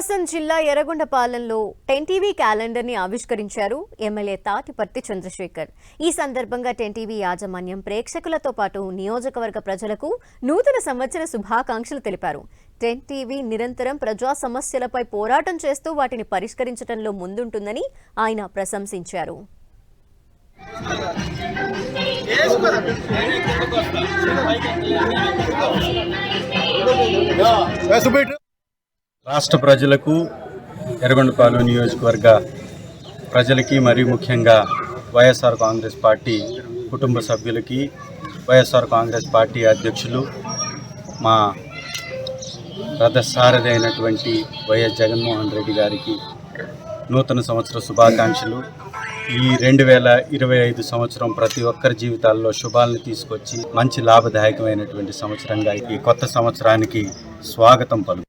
ప్రకాశం జిల్లా ఎర్రగొండపాలెంలో 10 TV calendar ని ఆవిష్కరించారు ఎమ్మెల్యే తాటిపర్తి చంద్రశేఖర్. ఈ సందర్భంగా 10 టీవీ యాజమాన్యం ప్రేక్షకులతో పాటు నియోజకవర్గ ప్రజలకు నూతన సంవత్సర శుభాకాంక్షలు తెలిపారు. 10 టీవీ నిరంతరం ప్రజా సమస్యలపై పోరాటం చేస్తూ వాటిని పరిష్కరించడంలో ముందుంటుందని ఆయన ప్రశంసించారు. రాష్ట్ర ప్రజలకు, ఎర్రగొండపాలెం నియోజకవర్గ ప్రజలకి, మరీ ముఖ్యంగా వైఎస్ఆర్ కాంగ్రెస్ పార్టీ కుటుంబ సభ్యులకి, వైఎస్ఆర్ కాంగ్రెస్ పార్టీ అధ్యక్షులు, మా రథసారథి అయినటువంటి వైఎస్ జగన్మోహన్ రెడ్డి గారికి నూతన సంవత్సర శుభాకాంక్షలు. ఈ 2025 సంవత్సరం ప్రతి ఒక్కరి జీవితాల్లో శుభాలను తీసుకొచ్చి మంచి లాభదాయకమైనటువంటి సంవత్సరంగా ఈ కొత్త సంవత్సరానికి స్వాగతం పలుకుతున్నాను.